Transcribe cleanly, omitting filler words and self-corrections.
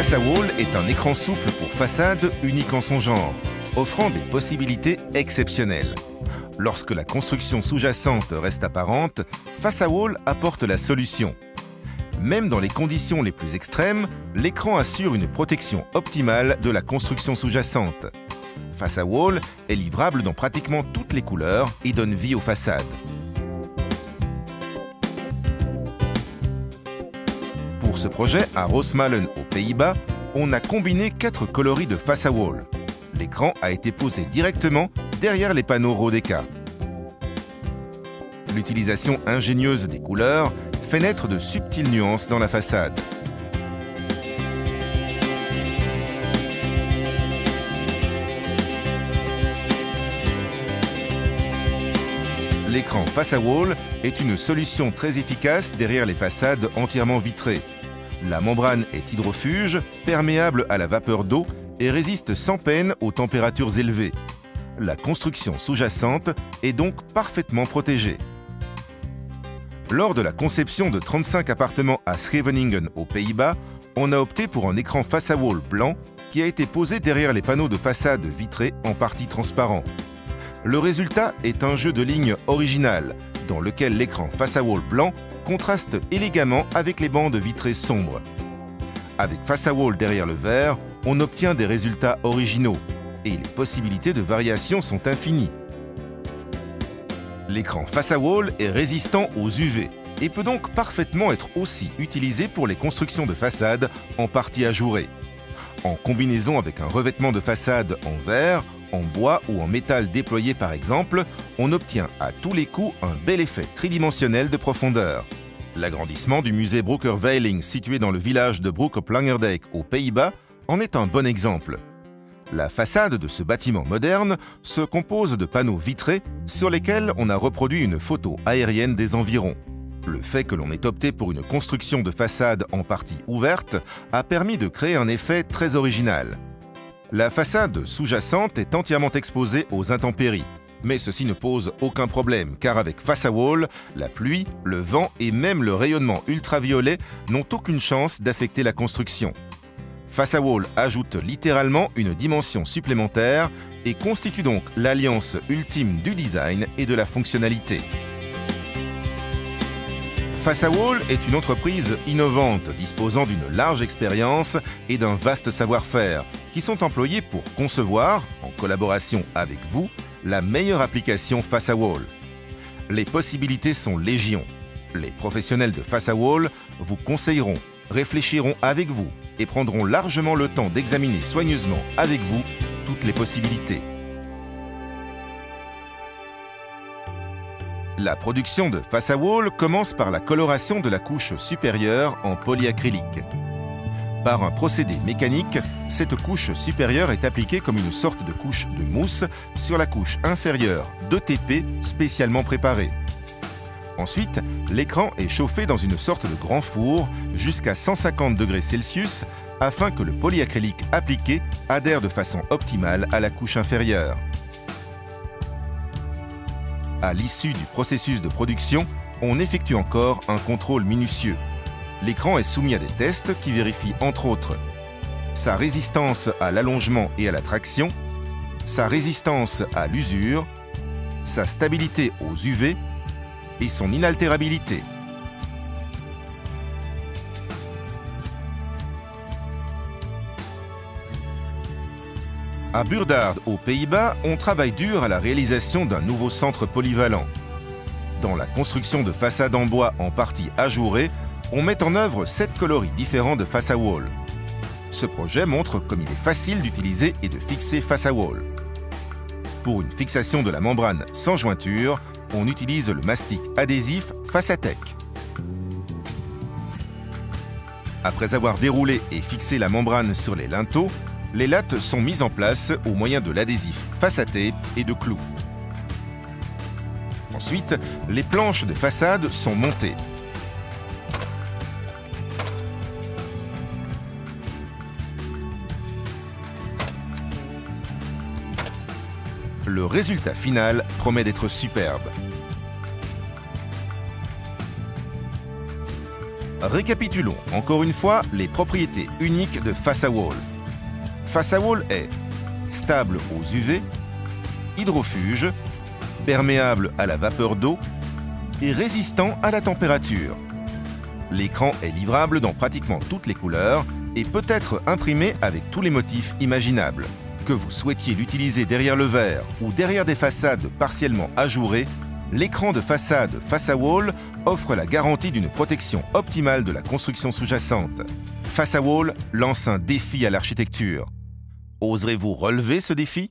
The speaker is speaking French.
FaçaWall est un écran souple pour façade unique en son genre, offrant des possibilités exceptionnelles. Lorsque la construction sous-jacente reste apparente, FaçaWall apporte la solution. Même dans les conditions les plus extrêmes, l'écran assure une protection optimale de la construction sous-jacente. FaçaWall est livrable dans pratiquement toutes les couleurs et donne vie aux façades. Pour ce projet, à Rosmalen, aux Pays-Bas, on a combiné 4 coloris de FaçaWall. L'écran a été posé directement derrière les panneaux Rodeca. L'utilisation ingénieuse des couleurs fait naître de subtiles nuances dans la façade. L'écran FaçaWall est une solution très efficace derrière les façades entièrement vitrées. La membrane est hydrofuge, perméable à la vapeur d'eau et résiste sans peine aux températures élevées. La construction sous-jacente est donc parfaitement protégée. Lors de la conception de 35 appartements à Scheveningen, aux Pays-Bas, on a opté pour un écran FaçaWall blanc qui a été posé derrière les panneaux de façade vitrés en partie transparents. Le résultat est un jeu de lignes original, dans lequel l'écran FaçaWall blanc contraste élégamment avec les bandes vitrées sombres. Avec FaçaWall derrière le verre, on obtient des résultats originaux et les possibilités de variation sont infinies. L'écran FaçaWall est résistant aux UV et peut donc parfaitement être aussi utilisé pour les constructions de façade en partie ajourée. En combinaison avec un revêtement de façade en verre, en bois ou en métal déployé par exemple, on obtient à tous les coups un bel effet tridimensionnel de profondeur. L'agrandissement du musée Bruggerveiling situé dans le village de Broek op Langerdijk aux Pays-Bas en est un bon exemple. La façade de ce bâtiment moderne se compose de panneaux vitrés sur lesquels on a reproduit une photo aérienne des environs. Le fait que l'on ait opté pour une construction de façade en partie ouverte a permis de créer un effet très original. La façade sous-jacente est entièrement exposée aux intempéries, mais ceci ne pose aucun problème car avec FaçaWall, la pluie, le vent et même le rayonnement ultraviolet n'ont aucune chance d'affecter la construction. FaçaWall ajoute littéralement une dimension supplémentaire et constitue donc l'alliance ultime du design et de la fonctionnalité. FaçaWall est une entreprise innovante disposant d'une large expérience et d'un vaste savoir-faire qui sont employés pour concevoir, en collaboration avec vous, la meilleure application FaçaWall. Les possibilités sont légion. Les professionnels de FaçaWall vous conseilleront, réfléchiront avec vous et prendront largement le temps d'examiner soigneusement avec vous toutes les possibilités. La production de FaçaWall commence par la coloration de la couche supérieure en polyacrylique. Par un procédé mécanique, cette couche supérieure est appliquée comme une sorte de couche de mousse sur la couche inférieure d'ETP spécialement préparée. Ensuite, l'écran est chauffé dans une sorte de grand four jusqu'à 150 degrés Celsius afin que le polyacrylique appliqué adhère de façon optimale à la couche inférieure. À l'issue du processus de production, on effectue encore un contrôle minutieux. L'écran est soumis à des tests qui vérifient entre autres sa résistance à l'allongement et à la traction, sa résistance à l'usure, sa stabilité aux UV et son inaltérabilité. À Burdard, aux Pays-Bas, on travaille dur à la réalisation d'un nouveau centre polyvalent. Dans la construction de façades en bois en partie ajourée, on met en œuvre 7 coloris différents de FaçaWall. Ce projet montre comme il est facile d'utiliser et de fixer FaçaWall. Pour une fixation de la membrane sans jointure, on utilise le mastic adhésif Façatec. Après avoir déroulé et fixé la membrane sur les linteaux, les lattes sont mises en place au moyen de l'adhésif Façatape et de clous. Ensuite, les planches de façade sont montées. Le résultat final promet d'être superbe. Récapitulons encore une fois les propriétés uniques de FasaWall. FasaWall est stable aux UV, hydrofuge, perméable à la vapeur d'eau et résistant à la température. L'écran est livrable dans pratiquement toutes les couleurs et peut être imprimé avec tous les motifs imaginables. Que vous souhaitiez l'utiliser derrière le verre ou derrière des façades partiellement ajourées, l'écran de façade FasaWall offre la garantie d'une protection optimale de la construction sous-jacente. FasaWall lance un défi à l'architecture. Oserez-vous relever ce défi ?